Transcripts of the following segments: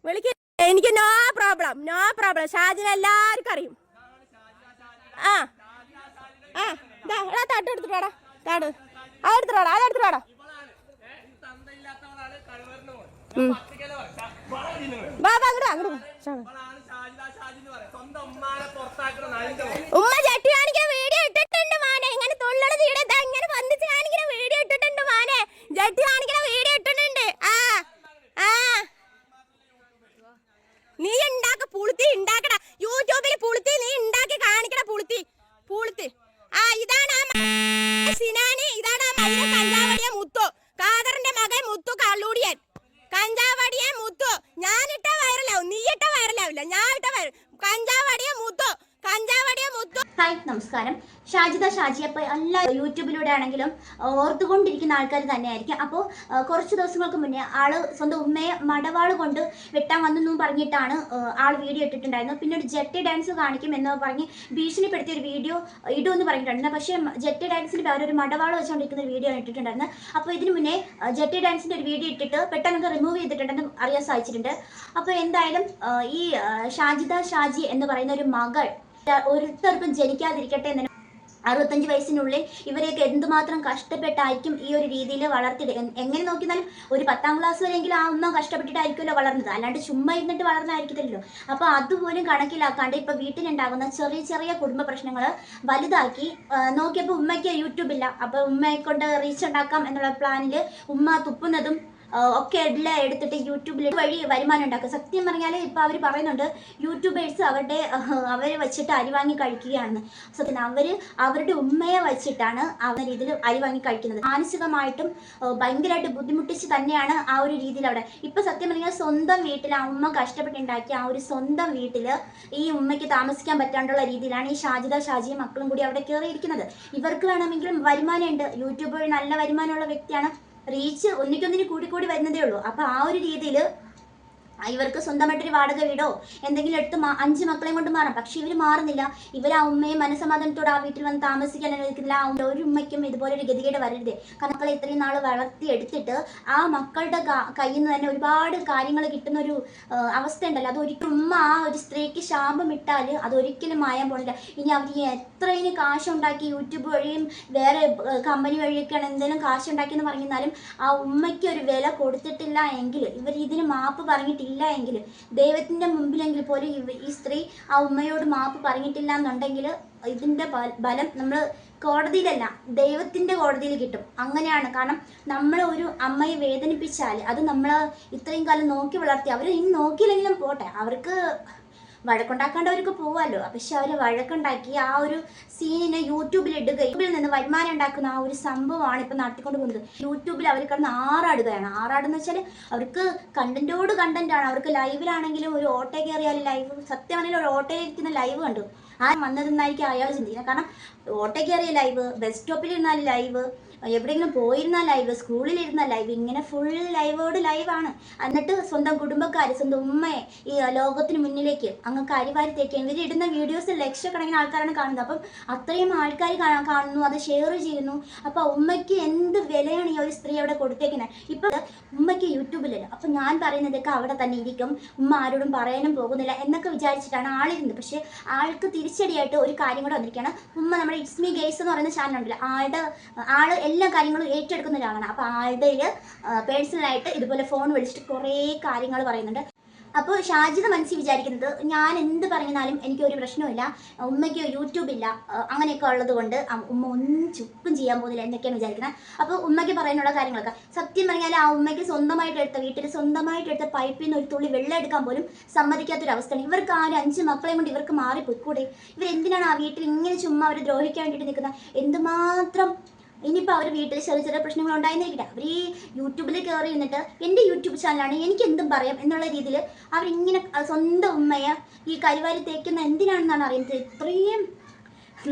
വിളിക്ക. എനിക്ക് no problem, no problem. ഷാജിനെ എല്ലാവർക്കും അറിയും. ആ ആ എടാ തട്ട് എടുത്തിട്ട് വാടാ, താട് അതെടുത്തിട്ട് വാടാ, അതെടുത്തിട്ട് വാടാ. ഉമ്മ ചട്ടി കാണിക്കാൻ വീഡിയോ ഇട്ടിട്ടുണ്ട് മാനെ. ഇങ്ങനെ തൊള്ളട തീടത്താ ഇങ്ങനെ വന്നിച്ച് കാണിക്കുന്ന വീഡിയോ ഇട്ടിട്ടുണ്ട് മാനെ. ജട്ടി കാണിക്കുന്ന വീഡിയോ ഇട്ടിട്ടുണ്ട്. ആ ആ നീ ഉണ്ടാക്ക പുളുത്തി ഉണ്ടാക്കട. യൂട്യൂബിൽ പുളുത്തി നീ ഉണ്ടാക്കി കാണിക്കട. പുളുത്തി പുളുത്തി. ആ ഇതാണ് സിനാനി, ഇതാണ് കഞ്ചാവടിയ മുത്തു, കാദറിന്റെ മകൻ മുത്തു കള്ളൂടിയൻ. കഞ്ചാവടിയ മുത്തു ഞാനിട്ട വൈറലാവും, നീ ഇട്ട വൈറലാവില്ല. ഞാൻ ഇട്ട വൈറൽ. കഞ്ചാവടിയ മുത്തു, കഞ്ചാവടിയ മുത്തു. ഹായ്, നമസ്കാരം. ഷാജിദ ഷാജി അപ്പോൾ എല്ലാ യൂട്യൂബിലൂടെ ആണെങ്കിലും ഓർത്തുകൊണ്ടിരിക്കുന്ന ആൾക്കാർ തന്നെയായിരിക്കും. അപ്പോൾ കുറച്ച് ദിവസങ്ങൾക്ക് മുന്നേ ആള് സ്വന്തം ഉമ്മയെ മടവാള് കൊണ്ട് വെട്ടാൻ വന്നെന്നും പറഞ്ഞിട്ടാണ് ആൾ വീഡിയോ ഇട്ടിട്ടുണ്ടായിരുന്നത്. പിന്നെ ഒരു ജെട്ടി ഡാൻസ് കാണിക്കും എന്ന് പറഞ്ഞ് ഭീഷണിപ്പെടുത്തിയ ഒരു വീഡിയോ ഇടുമെന്ന് പറഞ്ഞിട്ടുണ്ടായിരുന്നു. പക്ഷേ ജെട്ടി ഡാൻസിന് അവരൊരു മടവാള് വെച്ചുകൊണ്ടിരിക്കുന്ന ഒരു വീഡിയോ ഇട്ടിട്ടുണ്ടായിരുന്നു. അപ്പോൾ ഇതിന് മുന്നേ ജെട്ടി ഡാൻസിൻ്റെ ഒരു വീഡിയോ ഇട്ടിട്ട് പെട്ടെന്ന് റിമൂവ് ചെയ്തിട്ടുണ്ടെന്ന് അറിയാൻ സാധിച്ചിട്ടുണ്ട്. അപ്പോൾ എന്തായാലും ഈ ഷാജിദ ഷാജി എന്ന് പറയുന്ന ഒരു മകൾ ഒരുത്തർക്കും ജനിക്കാതിരിക്കട്ടെ എന്ന് 65 വയസ്സിനുള്ളിൽ ഇവരെയൊക്കെ എന്തുമാത്രം കഷ്ടപ്പെട്ടായിരിക്കും ഈ ഒരു രീതിയിൽ വളർത്തിയെടുക്കുക. എങ്ങനെ നോക്കിയാലും ഒരു 10ാം ക്ലാസ് വരെയെങ്കിലും ആ അമ്മ കഷ്ടപ്പെട്ടിട്ടായിരിക്കുമല്ലോ വളർന്നത്, അല്ലാണ്ട് ചുമ്മാ ഇരുന്നിട്ട് വളർന്നതായിരിക്കത്തില്ലല്ലോ. അപ്പോൾ അതുപോലും കണക്കിലാക്കാണ്ട് ഇപ്പം വീട്ടിലുണ്ടാകുന്ന ചെറിയ ചെറിയ കുടുംബ പ്രശ്നങ്ങൾ വലുതാക്കി നോക്കിയപ്പോൾ ഉമ്മയ്ക്ക് യൂട്യൂബില്ല. അപ്പോൾ ഉമ്മയെ കൊണ്ട് റീച്ച് ഉണ്ടാക്കാം എന്നുള്ള പ്ലാനിൽ ഉമ്മ തുപ്പുന്നതും ഒക്കെ എല്ലാം എടുത്തിട്ട് യൂട്യൂബിൽ വഴി വരുമാനം ഉണ്ടാക്കുക. സത്യം പറഞ്ഞാൽ ഇപ്പോൾ അവർ പറയുന്നുണ്ട് യൂട്യൂബേഴ്സ് അവരെ വെച്ചിട്ട് അരി വാങ്ങി കഴിക്കുകയാണെന്ന്. സത്യം അവരുടെ ഉമ്മയെ വെച്ചിട്ടാണ് അവർ ഇതിൽ അരി വാങ്ങി കഴിക്കുന്നത്. മാനസികമായിട്ടും ഭയങ്കരമായിട്ട് ബുദ്ധിമുട്ടിച്ച് തന്നെയാണ് ആ ഒരു രീതിയിൽ അവിടെ. ഇപ്പം സത്യം പറഞ്ഞാൽ സ്വന്തം വീട്ടിൽ ആ ഉമ്മ കഷ്ടപ്പെട്ടുണ്ടാക്കിയ ആ ഒരു സ്വന്തം വീട്ടിൽ ഈ ഉമ്മയ്ക്ക് താമസിക്കാൻ പറ്റാണ്ടുള്ള രീതിയിലാണ് ഈ ഷാജിദ ഷാജിയും മക്കളും കൂടി അവിടെ കയറിയിരിക്കുന്നത്. ഇവർക്ക് വേണമെങ്കിലും വരുമാനമുണ്ട്. യൂട്യൂബ് വഴി നല്ല വരുമാനമുള്ള വ്യക്തിയാണ്. റീച്ച് ഒന്നിക്കൊന്നിന് കൂടി വരുന്നതേ ഉള്ളൂ. അപ്പോൾ ആ ഒരു രീതിയിൽ ഇവർക്ക് സ്വന്തമായിട്ടൊരു വാടക വീടോ എന്തെങ്കിലും എടുത്ത് 5 മക്കളെയും കൊണ്ട് മാറാം. പക്ഷെ ഇവർ മാറുന്നില്ല. ഇവർ ആ ഉമ്മയെ മനസ്സമാധാനത്തോടെ ആ വീട്ടിൽ വന്ന് താമസിക്കാൻ അനുവദിക്കുന്നില്ല. ആ ഒരു ഉമ്മയ്ക്കും ഇതുപോലൊരു ഗതികേട് വരരുത്. കാരണം മക്കളെ ഇത്രയും നാൾ വളർത്തിയെടുത്തിട്ട് ആ മക്കളുടെ കയ്യിൽ നിന്ന് തന്നെ ഒരുപാട് കാര്യങ്ങൾ കിട്ടുന്ന ഒരു അവസ്ഥ ഉണ്ടല്ലോ. അതൊരിക്കലും ഉമ്മ ആ ഒരു സ്ത്രീക്ക് ശാപം ഇട്ടാൽ അതൊരിക്കലും മായാൻ പോണില്ല. ഇനി അവർ എത്രയും കാശുണ്ടാക്കി യൂട്യൂബ് വഴിയും വേറെ കമ്പനി വഴിയൊക്കെയാണ് എന്തെങ്കിലും കാശുണ്ടാക്കിയെന്ന് പറഞ്ഞാലും ആ ഉമ്മയ്ക്ക് ഒരു വില കൊടുത്തിട്ടില്ല എങ്കിൽ, ഇവർ ഇതിന് മാപ്പ് പറഞ്ഞിട്ടില്ല എങ്കിൽ, ദൈവത്തിൻ്റെ മുമ്പിലെങ്കിൽ പോലും ഈ സ്ത്രീ ആ ഉമ്മയോട് മാപ്പ് പറഞ്ഞിട്ടില്ല എന്നുണ്ടെങ്കിൽ ഇതിൻ്റെ ബലം നമ്മൾ കോടതിയിലല്ല ദൈവത്തിൻ്റെ കോടതിയിൽ കിട്ടും. അങ്ങനെയാണ്. കാരണം നമ്മൾ ഒരു അമ്മയെ വേദനിപ്പിച്ചാൽ അത് നമ്മൾ ഇത്രയും കാലം നോക്കി വളർത്തി, അവർ ഇനി നോക്കിയില്ലെങ്കിലും പോട്ടെ, അവർക്ക് വഴക്കുണ്ടാക്കേണ്ടവർക്ക് പോവാമല്ലോ. പക്ഷെ അവർ വഴക്കുണ്ടാക്കി ആ ഒരു സീനിനെ യൂട്യൂബിൽ ഇടുക, യൂട്യൂബിൽ നിന്ന് വരുമാനം ഉണ്ടാക്കുന്ന ആ ഒരു സംഭവമാണ് ഇപ്പം നടത്തിക്കൊണ്ട് പോകുന്നത്. യൂട്യൂബിൽ അവർ കിടന്ന് ആറാടുകയാണ്. ആറാടെന്ന് വെച്ചാൽ അവർക്ക് കണ്ടന്റോട് കണ്ടന്റാണ്. അവർക്ക് ലൈവിലാണെങ്കിലും ഒരു ഓട്ടോ കയറിയാൽ ലൈവ്, സത്യമാണെങ്കിലും ഒരു ഓട്ടോയിലിരിക്കുന്ന ലൈവ് കണ്ടു ആ വന്നതെന്നായിരിക്കും അയാൾ ചിന്തിക്കുന്നത്. കാരണം ഓട്ടോ കയറിയ ലൈവ്, ബസ് സ്റ്റോപ്പിൽ ഇരുന്നാൽ ലൈവ്, എവിടെയെങ്കിലും പോയിരുന്ന ലൈവ്, സ്കൂളിലിരുന്ന ലൈവ്, ഇങ്ങനെ ഫുൾ ലൈവോട് ലൈവാണ്. എന്നിട്ട് സ്വന്തം കുടുംബക്കാർ, സ്വന്തം ഉമ്മയെ ഈ ലോകത്തിന് മുന്നിലേക്ക് അങ്ങ് കരിവാരി തേക്കുകയാണ്. ഇവരിടുന്ന വീഡിയോസ് ലക്ഷക്കണക്കിന് ആൾക്കാരാണ് കാണുന്നത്. അപ്പം അത്രയും ആൾക്കാർ കാണുന്നു, അത് ഷെയർ ചെയ്യുന്നു. അപ്പോൾ ഉമ്മയ്ക്ക് എന്ത് വിലയാണ് ഈ ഒരു സ്ത്രീ അവിടെ കൊടുത്തേക്കുന്നത്. ഇപ്പം ഉമ്മയ്ക്ക് യൂട്യൂബിലല്ല. അപ്പം ഞാൻ പറയുന്നതൊക്കെ അവിടെ തന്നെ ഇരിക്കും, ഉമ്മ ആരോടും പറയാനും പോകുന്നില്ല എന്നൊക്കെ വിചാരിച്ചിട്ടാണ് ആളിരുന്നത്. പക്ഷേ ആൾക്ക് തിരിച്ചടിയായിട്ട് ഒരു കാര്യം കൂടെ വന്നിരിക്കുകയാണ്. ഉമ്മ നമ്മുടെ ഇറ്റ്സ് മീ ഗെയ്സ് എന്ന് പറയുന്ന ചാനലുണ്ടല്ലോ, ആള് എല്ലാ കാര്യങ്ങളും ഏറ്റെടുക്കുന്ന ഒരാളാണ്. അപ്പോൾ ആളുടെ പേഴ്സണലായിട്ട് ഇതുപോലെ ഫോൺ വിളിച്ചിട്ട് കുറേ കാര്യങ്ങൾ പറയുന്നുണ്ട്. അപ്പോൾ ഷാജിദ മനസ്സിൽ വിചാരിക്കുന്നത് ഞാൻ എന്ത് പറഞ്ഞാലും എനിക്കൊരു പ്രശ്നമില്ല, ഉമ്മയ്ക്ക് യൂട്യൂബില്ല, അങ്ങനെയൊക്കെ ഉള്ളത് കൊണ്ട് ഉമ്മ ഒന്നും ചുക്കും ചെയ്യാൻ പോകുന്നില്ല എന്നൊക്കെയാണ് വിചാരിക്കുന്നത്. അപ്പോൾ ഉമ്മയ്ക്ക് പറയാനുള്ള കാര്യങ്ങളൊക്കെ സത്യം പറഞ്ഞാൽ ആ ഉമ്മയ്ക്ക് സ്വന്തമായിട്ട് എടുത്ത വീട്ടിൽ സ്വന്തമായിട്ട് എടുത്ത പൈപ്പിൽ നിന്ന് ഒരു തുള്ളി വെള്ളം എടുക്കാൻ പോലും സമ്മതിക്കാത്തൊരവസ്ഥയാണ്. ഇവർക്ക് ആ 5 മക്കളെയും കൊണ്ട് ഇവർക്ക് മാറിപ്പോയിക്കൂടെ? ഇവരെന്തിനാണ് ആ വീട്ടിൽ ഇങ്ങനെ ചുമ്മാ അവർ ദ്രോഹിക്കാൻ വേണ്ടിയിട്ട് നിൽക്കുന്നത്? എന്തുമാത്രം ഇനിയിപ്പോൾ അവർ വീട്ടിൽ ചെറിയ ചെറിയ പ്രശ്നങ്ങൾ ഉണ്ടായിരുന്നില്ല. അവർ ഈ യൂട്യൂബിൽ കയറി നിന്നിട്ട് എൻ്റെ യൂട്യൂബ് ചാനലാണ്, എനിക്ക് എന്തും പറയാം എന്നുള്ള രീതിയിൽ അവരിങ്ങനെ സ്വന്തം ഉമ്മയെ ഈ കരിവാരി തേക്കുന്ന എന്തിനാണെന്നാണ് അറിയുന്നത്. ഇത്രയും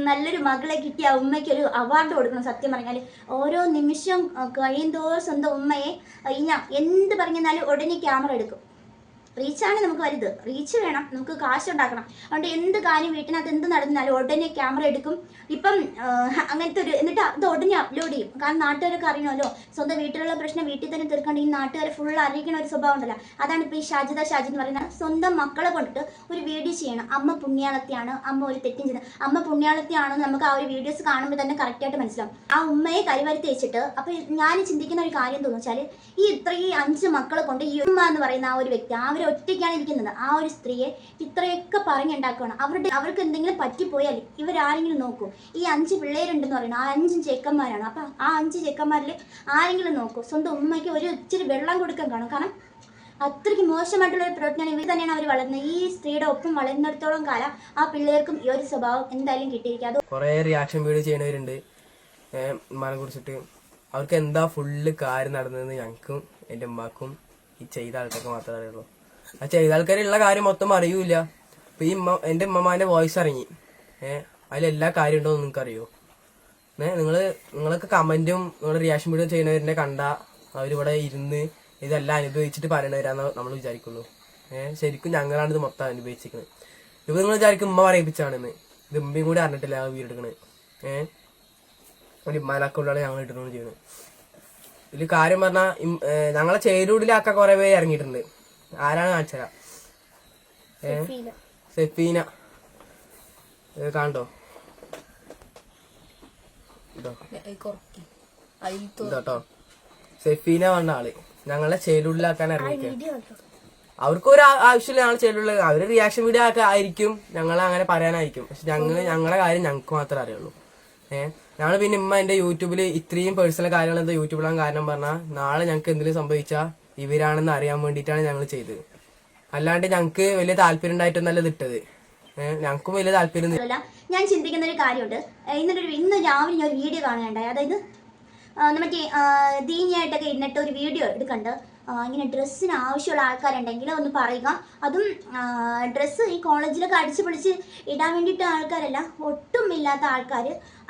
നല്ലൊരു മകളെ കിട്ടിയ ഉമ്മയ്ക്കൊരു അവാർഡ് കൊടുക്കണം. സത്യം പറഞ്ഞാൽ ഓരോ നിമിഷം കഴിയുന്തോറും സ്വന്തം ഉമ്മയെ ഞാൻ എന്ത് പറഞ്ഞാലും ഉടനെ ക്യാമറ എടുക്കും. റീച്ചാണ് നമുക്ക് വലുത്. റീച്ച് വേണം, നമുക്ക് കാശ് ഉണ്ടാക്കണം. അതുകൊണ്ട് എന്ത് കാര്യം വീട്ടിനകത്ത് എന്ത് നടന്നാലും ഉടനെ ക്യാമറ എടുക്കും. ഇപ്പം അങ്ങനത്തെ ഒരു എന്നിട്ട് അത് ഉടനെ അപ്ലോഡ് ചെയ്യും. കാരണം നാട്ടുകാരൊക്കെ അറിയണമല്ലോ, സ്വന്തം വീട്ടിലുള്ള പ്രശ്നം വീട്ടിൽ തന്നെ തീർക്കാണ്ട് ഈ നാട്ടുകാരെ ഫുൾ അറിയിക്കണ ഒരു സ്വഭാവം ഉണ്ടല്ലോ. അതാണ് ഇപ്പോൾ ഈ ഷാജി എന്ന് പറയുന്ന സ്വന്തം മക്കളെ കൊണ്ടിട്ട് ഒരു വീഡിയോ ചെയ്യണം. അമ്മ പുണ്യാളത്തിയാണ്, അമ്മ ഒരു തെറ്റും ചെയ്ത് അമ്മ പുണ്യാളത്തിയാണെന്ന് നമുക്ക് ആ ഒരു വീഡിയോസ് കാണുമ്പോൾ തന്നെ കറക്റ്റായിട്ട് മനസ്സിലാവും. ആ ഉമ്മയെ കരിവരുത്തി വെച്ചിട്ട് അപ്പോൾ ഞാൻ ചിന്തിക്കുന്ന ഒരു കാര്യം തോന്നുന്നു വെച്ചാൽ ഈ ഇത്രയും 5 മക്കളെ കൊണ്ട് ഈ ഉമ്മ എന്ന് പറയുന്ന ആ ഒരു വ്യക്തി അവർ ഒറ്റയ്ക്കാണ് ഇരിക്കുന്നത്. ആ ഒരു സ്ത്രീയെ ഇത്രയൊക്കെ പറഞ്ഞുണ്ടാക്കുകയാണ്. അവർക്ക് എന്തെങ്കിലും പറ്റിപ്പോയാൽ ഇവരാരെങ്കിലും നോക്കും. ഈ 5 പിള്ളേരുണ്ടെന്ന് പറയുന്നത് ആ 5 ചെക്കന്മാരാണ്. അപ്പം ആ 5 ചെക്കന്മാരിൽ ആരെങ്കിലും നോക്കും. സ്വന്തം ഉമ്മയ്ക്ക് ഒരു ഇച്ചിരി വെള്ളം കൊടുക്കാൻ കാണും. കാരണം അത്രയ്ക്ക് മോശമായിട്ടുള്ള ഒരു പ്രവർത്തനം ഇവർ തന്നെയാണ് അവർ വളർന്നത്. ഈ സ്ത്രീയുടെ ഒപ്പം വളർന്നിടത്തോളം കാലം ആ പിള്ളേർക്കും ഈ ഒരു സ്വഭാവം എന്തായാലും കിട്ടിയിരിക്കും. അത് കുറേ റിയാക്ഷൻ വീഡിയോ ചെയ്യുന്നവരുണ്ട് ഉമ്മാനെ കുറിച്ചിട്ട്. അവർക്ക് എന്താ ഫുള്ള് കാര്യം നടന്നതെന്ന് ഞങ്ങൾക്കും എൻ്റെ ഉമ്മാക്കും ഈ ചെയ്ത ആൾക്കാർക്ക് മാത്രമേ അറിയുള്ളൂ. ആ ചെയ്ത ആൾക്കാരുള്ള കാര്യം മൊത്തം അറിയൂല. അപ്പൊ ഈ എൻ്റെ ഉമ്മമാന്റെ വോയിസ് ഇറങ്ങി, അതിലെല്ലാ കാര്യം ഉണ്ടോ എന്ന് നിങ്ങൾക്ക് അറിയോ? നിങ്ങളൊക്കെ കമന്റും നിങ്ങൾ റിയാക്ഷൻ വീഡിയോ ചെയ്യുന്നവരെ കണ്ട അവരിവിടെ ഇരുന്ന് ഇതെല്ലാം അനുഭവിച്ചിട്ട് പറയണവരാന്ന് നമ്മൾ വിചാരിക്കുള്ളൂ. ശരിക്കും ഞങ്ങളാണ് ഇത് മൊത്തം അനുഭവിച്ചിരിക്കുന്നത്. ഇപ്പൊ നിങ്ങൾ വിചാരിക്കും ഉമ്മ പറയിപ്പിച്ചാണെന്ന്. ഇത് ഉമ്മയും കൂടി അറിഞ്ഞിട്ടില്ല ആ വീടെടുക്കണത്. ഒരു ഉമ്മാനൊക്കെയാണ് ഞങ്ങൾ ഇട്ടുകൊണ്ട് ചെയ്യുന്നത്. ഇതിൽ കാര്യം പറഞ്ഞാൽ ഞങ്ങളെ ചേരൂടിലാക്കാൻ കുറെ പേര് ഇറങ്ങിയിട്ടുണ്ട്. ആരാണ് കാണിച്ചതാ? സെഫീന കണ്ടോ? ഇതോട്ടോ സെഫീന പറഞ്ഞ ആള് ഞങ്ങളെ ചേരൂടിലാക്കാൻ ഇറങ്ങിയിരിക്കുക. അവർക്കൊരു ആവശ്യമില്ല ഞങ്ങൾ ചേരൂടിൽ. അവര് റിയാക്ഷൻ വീഡിയോ ഒക്കെ ആയിരിക്കും, ഞങ്ങളെ അങ്ങനെ പറയാനായിരിക്കും. പക്ഷെ ഞങ്ങളെ കാര്യം ഞങ്ങൾക്ക് മാത്രമേ അറിയുള്ളൂ. ഞങ്ങൾ പിന്നെ ഉമ്മ എന്റെ യൂട്യൂബിൽ ഇത്രയും പേഴ്സണൽ കാര്യങ്ങൾ എന്താ യൂട്യൂബിലാണ് കാരണം പറഞ്ഞാൽ നാളെ ഞങ്ങൾക്ക് എന്തെങ്കിലും സംഭവിച്ചാൽ ഇവരാണെന്ന് അറിയാൻ വേണ്ടിയിട്ടാണ് ഞങ്ങൾ ചെയ്തത്. അല്ലാണ്ട് ഞങ്ങൾക്ക് വലിയ താല്പര്യം ഉണ്ടായിട്ടൊന്നല്ല ഇതിട്ടത്. ഞങ്ങൾക്കും വലിയ താല്പര്യം. ഞാൻ ചിന്തിക്കുന്ന ഒരു കാര്യമുണ്ട്. ഇന്ന് രാവിലെ ഞാൻ ഒരു വീഡിയോ കാണുകയുണ്ടായി. അതായത് മറ്റേ ദീനിയായിട്ടൊക്കെ ഇരുന്നിട്ട് ഒരു വീഡിയോ എടുക്കണ്ട്. ഇങ്ങനെ ഡ്രസ്സിന് ആവശ്യമുള്ള ആൾക്കാരുണ്ടെങ്കിൽ ഒന്ന് പറയുക. അതും ഡ്രസ്സ് ഈ കോളേജിലൊക്കെ അടിച്ചു പൊളിച്ച് ഇടാൻ വേണ്ടിയിട്ട് ആൾക്കാരല്ല, ഒട്ടും ഇല്ലാത്ത ആൾക്കാർ,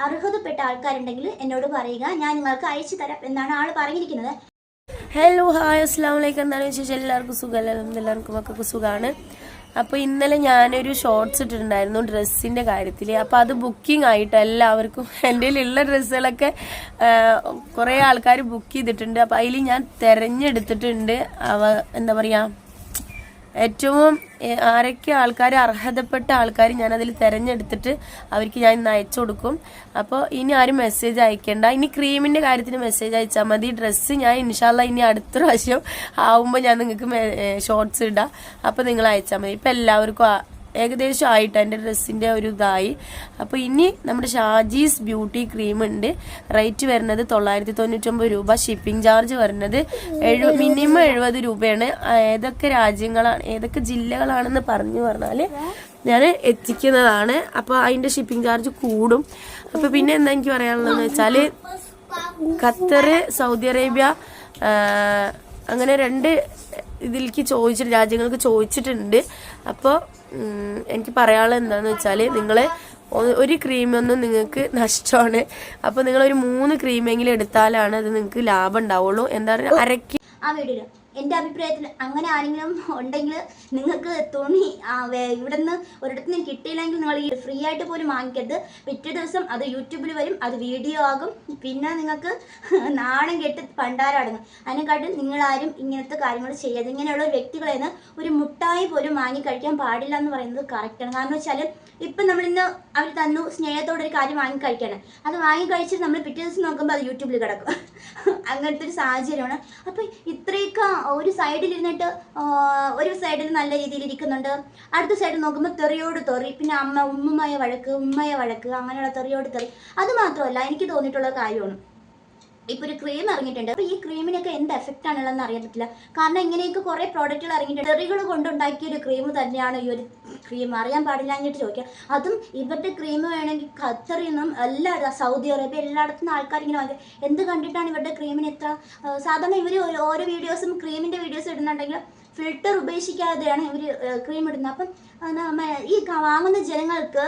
അർഹതപ്പെട്ട ആൾക്കാരുണ്ടെങ്കിൽ എന്നോട് പറയുക, ഞാൻ നിങ്ങൾക്ക് അയച്ചു തരാം എന്നാണ് ആൾ പറഞ്ഞിരിക്കുന്നത്. ഹലോ ഹായ് അസ്സാം വലൈക്കും. എന്താണ് വിശേഷം? എല്ലാവർക്കും സുഖമല്ല? എല്ലാവർക്കും മക്കൾക്ക് സുഖമാണ്. അപ്പോൾ ഇന്നലെ ഞാനൊരു ഷോർട്സ് ഇട്ടിട്ടുണ്ടായിരുന്നു ഡ്രസ്സിൻ്റെ കാര്യത്തിൽ. അപ്പോൾ അത് ബുക്കിംഗ് ആയിട്ട് എല്ലാവർക്കും എൻ്റെ കയ്യിലുള്ള ഡ്രസ്സുകളൊക്കെ കുറേ ആൾക്കാർ ബുക്ക് ചെയ്തിട്ടുണ്ട്. അപ്പോൾ അതിൽ ഞാൻ തിരഞ്ഞെടുത്തിട്ടുണ്ട് എന്താ പറയുക, ഏറ്റവും ആരൊക്കെ ആൾക്കാർ അർഹതപ്പെട്ട ആൾക്കാർ ഞാനതിൽ തിരഞ്ഞെടുത്തിട്ട് അവർക്ക് ഞാൻ ഇന്ന് അയച്ചു കൊടുക്കും. അപ്പോൾ ഇനി ആരും മെസ്സേജ് അയക്കേണ്ട. ഇനി ക്രീമിൻ്റെ കാര്യത്തിന് മെസ്സേജ് അയച്ചാൽ മതി. ഡ്രസ്സ് ഞാൻ ഇൻഷാല്ല ഇനി അടുത്ത പ്രാവശ്യം ആവുമ്പോൾ ഞാൻ നിങ്ങൾക്ക് ഷോർട്സ് ഇടാം. അപ്പോൾ നിങ്ങൾ അയച്ചാൽ മതി. ഇപ്പം എല്ലാവർക്കും ഏകദേശം ആയിട്ട് എൻ്റെ ഡ്രസ്സിൻ്റെ ഒരു ഇതായി. അപ്പോൾ ഇനി നമ്മുടെ ഷാജീസ് ബ്യൂട്ടി ക്രീം ഉണ്ട്. റേറ്റ് വരുന്നത് 999 രൂപ. ഷിപ്പിംഗ് ചാർജ് വരുന്നത് മിനിമം 70 രൂപയാണ്. ഏതൊക്കെ രാജ്യങ്ങളാണ് ഏതൊക്കെ ജില്ലകളാണെന്ന് പറഞ്ഞാൽ ഞാൻ എത്തിക്കുന്നതാണ്. അപ്പോൾ അതിൻ്റെ ഷിപ്പിംഗ് ചാർജ് കൂടും. അപ്പോൾ പിന്നെ എന്താ എനിക്ക് പറയാനുള്ളതെന്ന് വെച്ചാൽ ഖത്തർ, സൗദി അറേബ്യ അങ്ങനെ 2 ഇതിലേക്ക് രാജ്യങ്ങൾക്ക് ചോദിച്ചിട്ടുണ്ട്. അപ്പോൾ എനിക്ക് പറയാനുള്ളത് എന്താണെന്ന് വെച്ചാൽ നിങ്ങൾ ഒരു ക്രീമൊന്നും നിങ്ങൾക്ക് നഷ്ടമാണ്. അപ്പോൾ നിങ്ങളൊരു 3 ക്രീമെങ്കിലും എടുത്താലാണ് അത് നിങ്ങൾക്ക് ലാഭം ഉണ്ടാവുള്ളൂ. എന്താ പറയുക, അരക്കി ആ വീഡിയോയിൽ എൻ്റെ അഭിപ്രായത്തിൽ അങ്ങനെ ആരെങ്കിലും ഉണ്ടെങ്കിൽ നിങ്ങൾക്ക് തുണി ഇവിടെ നിന്ന് ഒരിടത്ത് നിന്ന് കിട്ടിയില്ലെങ്കിൽ നിങ്ങൾ ഈ ഫ്രീ ആയിട്ട് പോലും വാങ്ങിക്കരുത്. പിറ്റേ ദിവസം അത് യൂട്യൂബിൽ വരും, അത് വീഡിയോ ആകും, പിന്നെ നിങ്ങൾക്ക് നാണം കെട്ട് പണ്ടാരടങ്ങും. അതിനെക്കാട്ടും നിങ്ങളാരും ഇങ്ങനത്തെ കാര്യങ്ങൾ ചെയ്യരുത്. ഇങ്ങനെയുള്ള വ്യക്തികളെ നിന്ന് ഒരു മുട്ടായി പോലും വാങ്ങി കഴിക്കാൻ പാടില്ല എന്ന് പറയുന്നത് കറക്റ്റാണ്. കാരണം വെച്ചാൽ ഇപ്പം നമ്മളിന്ന് അവർ തന്നു സ്നേഹത്തോടെ ഒരു കാര്യം വാങ്ങി കഴിക്കാണ്, അത് വാങ്ങി കഴിച്ചിട്ട് നമ്മൾ പിറ്റേ ദിവസം നോക്കുമ്പോൾ അത് യൂട്യൂബിൽ കിടക്കും. അങ്ങനത്തെ ഒരു സാഹചര്യമാണ്. അപ്പം ഇത്രയൊക്കെ ഒരു സൈഡിലിരുന്നിട്ട് ഒരു സൈഡിൽ നല്ല രീതിയിൽ ഇരിക്കുന്നുണ്ട്, അടുത്ത സൈഡിൽ നോക്കുമ്പോൾ തെറിയോട് തെറി, പിന്നെ ഉമ്മയെ വഴക്ക് അങ്ങനെയുള്ള തെറിയോട് തെറി. അത് മാത്രമല്ല എനിക്ക് തോന്നിയിട്ടുള്ള കാര്യമാണ്, ഇപ്പോൾ ഒരു ക്രീം ഇറങ്ങിയിട്ടുണ്ട്. അപ്പോൾ ഈ ക്രീമിനൊക്കെ എന്ത് എഫക്റ്റ് ആണുള്ളതെന്ന് അറിയാൻ പറ്റില്ല. കാരണം ഇങ്ങനെയൊക്കെ കുറേ പ്രോഡക്റ്റുകൾ ഇറങ്ങിയിട്ടുണ്ട്. തെറികൾ കൊണ്ടുണ്ടാക്കിയ ഒരു ക്രീം തന്നെയാണ് ഈ ഒരു ക്രീം. അറിയാൻ പാടില്ല എന്നിട്ട് ചോദിക്കാം. അതും ഇവരുടെ ക്രീം വേണമെങ്കിൽ ഖത്തറിൽ നിന്നും എല്ലായിടത്തും സൗദി അറേബ്യ എല്ലായിടത്തും ആൾക്കാർ ഇങ്ങനെ വാങ്ങിക്കും. എന്ത് കണ്ടിട്ടാണ് ഇവരുടെ ക്രീമിന് എത്ര? സാധാരണ ഇവർ ഓരോ വീഡിയോസും ക്രീമിൻ്റെ വീഡിയോസ് ഇടുന്നുണ്ടെങ്കിൽ ഫിൽറ്റർ ഉപേക്ഷിക്കാതെയാണ് ഇവർ ക്രീം ഇടുന്നത്. അപ്പം ഈ വാങ്ങുന്ന ജനങ്ങൾക്ക്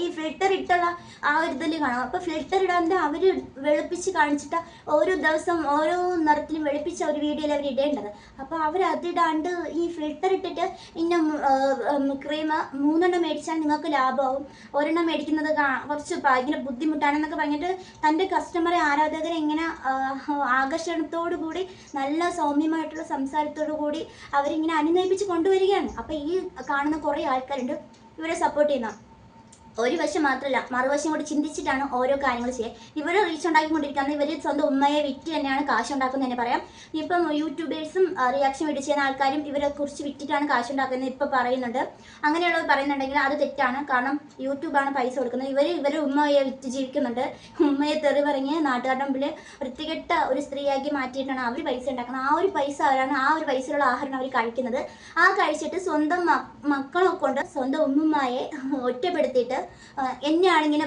ഈ ഫിൽറ്റർ ഇട്ടുള്ള ആ ഒരു ഇതിൽ കാണാം. അപ്പോൾ ഫിൽറ്റർ ഇടാണ്ട് അവർ വെളുപ്പിച്ച് കാണിച്ചിട്ട് ഓരോ ദിവസം ഓരോ നിറത്തിലും വെളുപ്പിച്ച ഒരു വീഡിയോയിൽ അവർ ഇടേണ്ടത്. അപ്പോൾ അവർ അതിടാണ്ട് ഈ ഫിൽറ്റർ ഇട്ടിട്ട് ഇന്ന ക്രീം 3 മേടിച്ചാൽ നിങ്ങൾക്ക് ലാഭമാവും, ഒരെണ്ണം മേടിക്കുന്നത് കുറച്ച് ഭയങ്കര ബുദ്ധിമുട്ടാണെന്നൊക്കെ പറഞ്ഞിട്ട് തൻ്റെ കസ്റ്റമറെ ആരാധകരെ ഇങ്ങനെ ആകർഷണത്തോടു കൂടി നല്ല സൗമ്യമായിട്ടുള്ള സംസാരത്തോടു കൂടി അവരിങ്ങനെ അനുനയിപ്പിച്ച് കൊണ്ടുവരികയാണ്. അപ്പോൾ ഈ കാണുന്ന കുറേ ആൾക്കാരുണ്ട് ഇവരെ സപ്പോർട്ട് ചെയ്യുന്ന. ഒരു വശം മാത്രമല്ല, മറുവശം കൂടി ചിന്തിച്ചിട്ടാണ് ഓരോ കാര്യങ്ങൾ ചെയ്യുക. ഇവർ റീച്ച് ഉണ്ടാക്കിക്കൊണ്ടിരിക്കുന്നത് ഇവർ സ്വന്തം ഉമ്മയെ വിറ്റ് തന്നെയാണ് കാശ് ഉണ്ടാക്കുന്നത് തന്നെ പറയാം. ഇപ്പം യൂട്യൂബേഴ്സും റിയാക്ഷൻ വീഡിയോ ചെയ്യുന്ന ആൾക്കാരും ഇവരെ കുറിച്ച് വിറ്റിട്ടാണ് കാശ് ഉണ്ടാക്കുന്നത് ഇപ്പം പറയുന്നുണ്ട്. അങ്ങനെയുള്ളവർ പറയുന്നുണ്ടെങ്കിൽ അത് തെറ്റാണ്. കാരണം യൂട്യൂബാണ് പൈസ കൊടുക്കുന്നത്. ഇവർ ഉമ്മയെ വിറ്റ് ജീവിക്കുന്നുണ്ട്. ഉമ്മയെ തെറി പറഞ്ഞ് നാട്ടുകാരുടെ മുമ്പിൽ വൃത്തികെട്ട ഒരു സ്ത്രീയാക്കി മാറ്റിയിട്ടാണ് അവർ പൈസ ഉണ്ടാക്കുന്നത്. ആ ഒരു പൈസ അവരാണ്, ആ ഒരു പൈസയിലുള്ള ആഹാരം അവർ കഴിക്കുന്നത്. ആ കഴിച്ചിട്ട് സ്വന്തം മക്കളെ കൊണ്ട് സ്വന്തം ഉമ്മയെ ഒറ്റപ്പെടുത്തിയിട്ട് എന്നെയാണ് ഇങ്ങനെ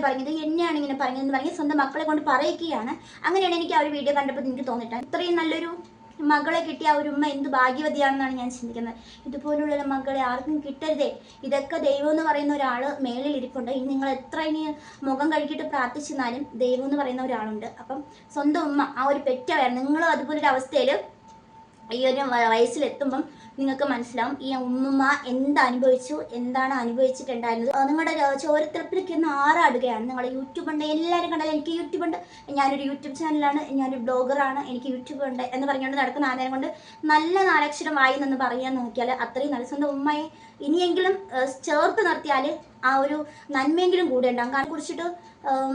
പറഞ്ഞതെന്ന് പറഞ്ഞ് സ്വന്തം മക്കളെ കൊണ്ട് പറയിക്കുകയാണ്. അങ്ങനെയാണ് എനിക്ക് ആ ഒരു വീഡിയോ കണ്ടപ്പോൾ എനിക്ക് തോന്നിയിട്ട് ഇത്രയും നല്ലൊരു മകളെ കിട്ടിയ ആ ഒരു ഉമ്മ എന്ത് ഭാഗ്യവതിയാണെന്നാണ് ഞാൻ ചിന്തിക്കുന്നത്. ഇതുപോലുള്ള മകളെ ആർക്കും കിട്ടരുതേ. ഇതൊക്കെ ദൈവം എന്ന് പറയുന്ന ഒരാൾ മേളിൽ ഇരിപ്പുണ്ട്. ഇനി നിങ്ങൾ എത്ര ഇനി മുഖം കഴുകിയിട്ട് പ്രാർത്ഥിച്ചെന്നാലും ദൈവം എന്ന് പറയുന്ന ഒരാളുണ്ട്. അപ്പം സ്വന്തം ഉമ്മ ആ ഒരു പെറ്റവരാണ്. നിങ്ങളും അതുപോലൊരു അവസ്ഥയിൽ ഈ ഒരു വയസ്സിലെത്തുമ്പം നിങ്ങൾക്ക് മനസ്സിലാവും ഈ ഉമ്മ എന്താണ് അനുഭവിച്ചിട്ടുണ്ടായിരുന്നത്. നിങ്ങളുടെ ചോരത്തിളപ്പിലേക്ക് ഒന്ന് ആറാടുകയാണ്. നിങ്ങളുടെ യൂട്യൂബ് ഉണ്ട്, എല്ലാവരും കണ്ടാൽ എനിക്ക് യൂട്യൂബ് ഉണ്ട്, ഞാനൊരു യൂട്യൂബ് ചാനലാണ്, ഞാനൊരു ബ്ലോഗറാണ്, എനിക്ക് യൂട്യൂബ് ഉണ്ട് എന്ന് പറഞ്ഞുകൊണ്ട് നടക്കുന്ന ആദ്യം കൊണ്ട് നല്ല 4 അക്ഷരം വായി നിന്ന് പറയാൻ നോക്കിയാൽ അത്രയും നല്ല സ്വന്തം ഉമ്മയെ ഇനിയെങ്കിലും ചേർത്ത് നിർത്തിയാൽ ആ ഒരു നന്മയെങ്കിലും കൂടെ ഉണ്ടാകും. കാരണം കുറിച്ചിട്ട്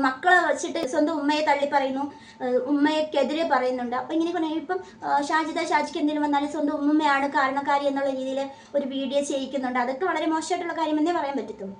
മക്കളെ വെച്ചിട്ട് സ്വന്തം ഉമ്മയെ തള്ളി പറയുന്നു, ഉമ്മയ്ക്കെതിരെ പറയുന്നുണ്ട്. അപ്പം ഇങ്ങനെ ഇപ്പം ഷാജിക്ക് എന്തെങ്കിലും വന്നാലും സ്വന്തം ഉമ്മയാണ് കാരണക്കാരി എന്നുള്ള രീതിയിൽ ഒരു വീഡിയോ ചെയ്യിക്കുന്നുണ്ട്. അതൊക്കെ വളരെ മോശമായിട്ടുള്ള കാര്യമെന്നേ പറയാൻ പറ്റത്തുള്ളൂ.